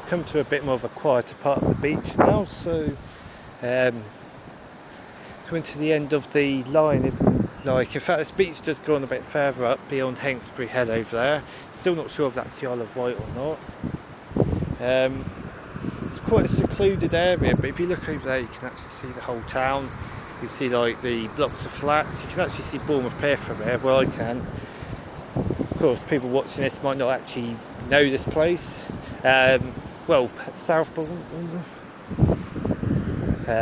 come to a bit more of a quieter part of the beach now, so coming to the end of the line. In fact, this beach just gone a bit further up beyond Hengstbury Head over there. Still not sure if that's the Isle of Wight or not. It's quite a secluded area, but if you look over there you can actually see the whole town. You can see like the blocks of flats. You can actually see Bournemouth Pier from there, well I can. Of course, people watching this might not actually know this place. South Bournemouth.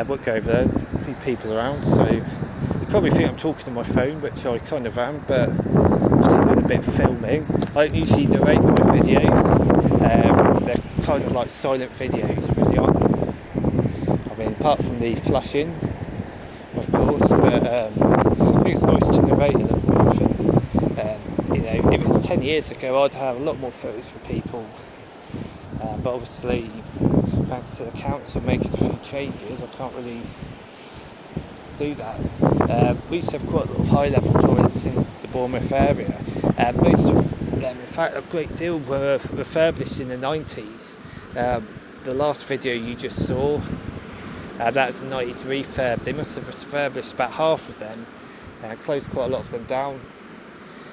Won't go over there, there's a few people around, so they probably think I'm talking to my phone, which I kind of am, but I'm still doing a bit of filming. I don't usually narrate my videos, they're kind of like silent videos, really, aren't they? I mean, apart from the flushing, of course, but I think it's nice to narrate a little bit. If it was 10 years ago, I'd have a lot more photos for people, but obviously, thanks to the council making a few changes, I can't really do that. We used to have quite a lot of high-level toilets in the Bournemouth area. Most of them, in fact, a great deal were refurbished in the 90s. The last video you just saw, that was a 90s refurb. They must have refurbished about half of them and closed quite a lot of them down.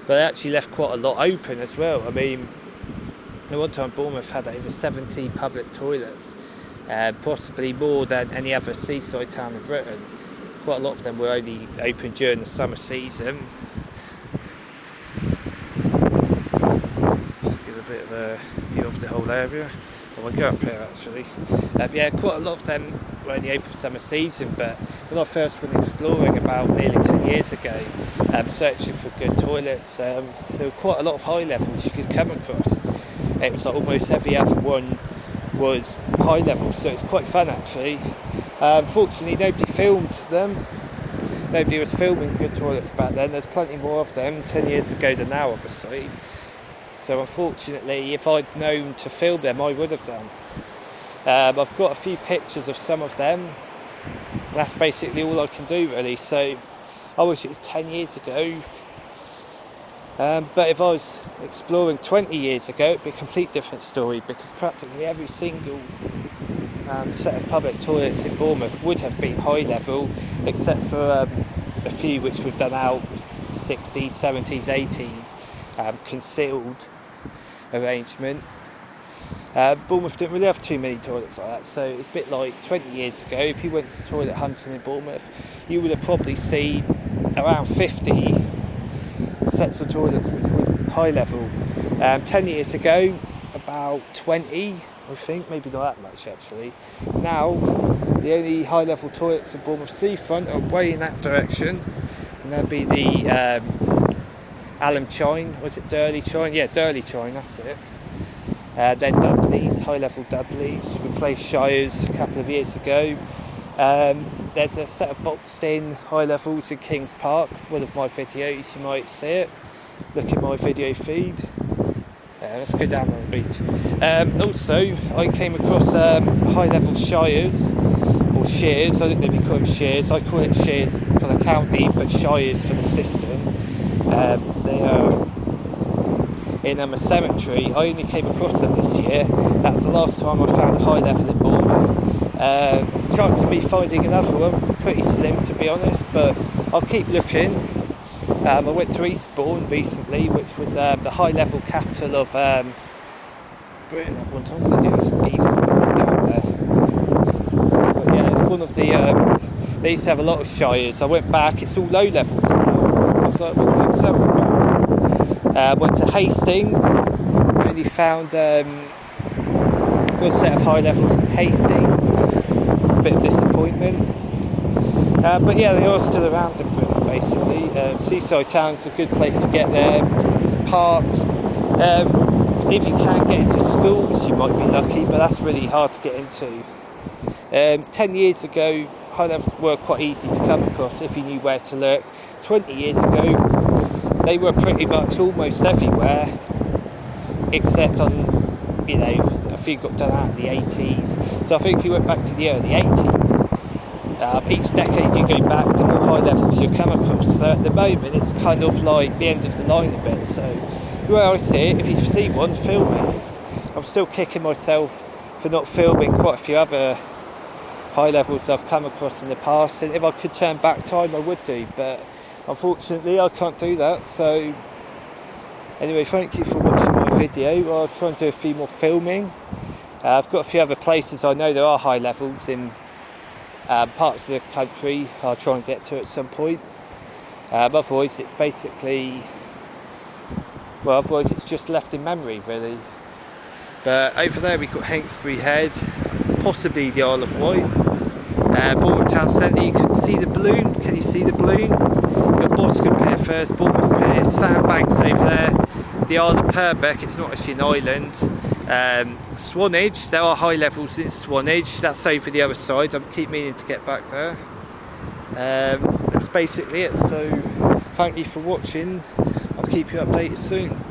But they actually left quite a lot open as well. I mean, at one time Bournemouth had over 70 public toilets, possibly more than any other seaside town in Britain. Quite a lot of them were only open during the summer season. Just give a bit of a view of the whole area. I'll go up here actually. Quite a lot of them were only open for summer season, but when I first went exploring about nearly 10 years ago, searching for good toilets, there were quite a lot of high levels you could come across. It was like almost every other one was high level, so it's quite fun actually. Fortunately, nobody filmed them. Nobody was filming good toilets back then. There's plenty more of them 10 years ago than now, obviously. So unfortunately, if I'd known to film them, I would have done. I've got a few pictures of some of them. That's basically all I can do really. So I wish it was 10 years ago. But if I was exploring 20 years ago, it'd be a complete different story, because practically every single set of public toilets in Bournemouth would have been high level, except for a few which were done out 60s, 70s, 80s, concealed arrangement. Bournemouth didn't really have too many toilets like that, so it's a bit like 20 years ago. If you went to toilet hunting in Bournemouth, you would have probably seen around 50 sets of toilets which were high level. 10 years ago, about 20, I think, maybe not that much actually. Now, the only high level toilets at Bournemouth seafront are way in that direction, and there'll be the Alum Chine, was it Durley Chine? Yeah, Durley Chine, that's it. Then Dudley's, high level Dudley's, replaced Shires a couple of years ago. There's a set of boxed in high levels in Kings Park, one of my videos, you might see it. Look at my video feed. Let's go down on the beach. Also, I came across high level Shires, or Shears. I don't know if you call it Shears. I call it Shears for the county, but Shires for the system. They are in a cemetery. I only came across them this year. That's the last time I found a high level in Bournemouth. Chance of me finding another one pretty slim, to be honest, but I'll keep looking. I went to Eastbourne recently, which was the high level capital of Britain at one time. I'm going to do some easy down there. But yeah, it's one of the they used to have a lot of shires. I went back, it's all low levels now. I was like, what the fuck's that? Went to Hastings, only found good set of high levels in Hastings. A bit of disappointment. But yeah, they are still around in Britain basically. Seaside town's a good place to get there. Parks. If you can get into schools, you might be lucky, but that's really hard to get into. 10 years ago, high levels were quite easy to come across if you knew where to look. 20 years ago, they were pretty much almost everywhere, except on, you know, a few got done out in the 80s. So I think if you went back to the early 80s, each decade you go back, the more high levels you come across. So at the moment, it's kind of like the end of the line a bit. So where I see it, if you see one, film it. I'm still kicking myself for not filming quite a few other high levels I've come across in the past, and if I could turn back time I would do, but unfortunately I can't do that. So anyway, thank you for watching my video. I'll try and do a few more filming. I've got a few other places I know there are high levels in parts of the country I'll try and get to at some point. Otherwise it's just left in memory really. But over there we've got Hawkesbury Head, possibly the Isle of Wight. Bournemouth Town Centre, you can see the balloon. Can you see the balloon? You've got Boscombe Pier first, Bournemouth Pier, Sandbanks over there, the Isle of Purbeck, it's not actually an island. Swanage, there are high levels in Swanage, that's over the other side. I keep meaning to get back there. That's basically it, so thank you for watching. I'll keep you updated soon.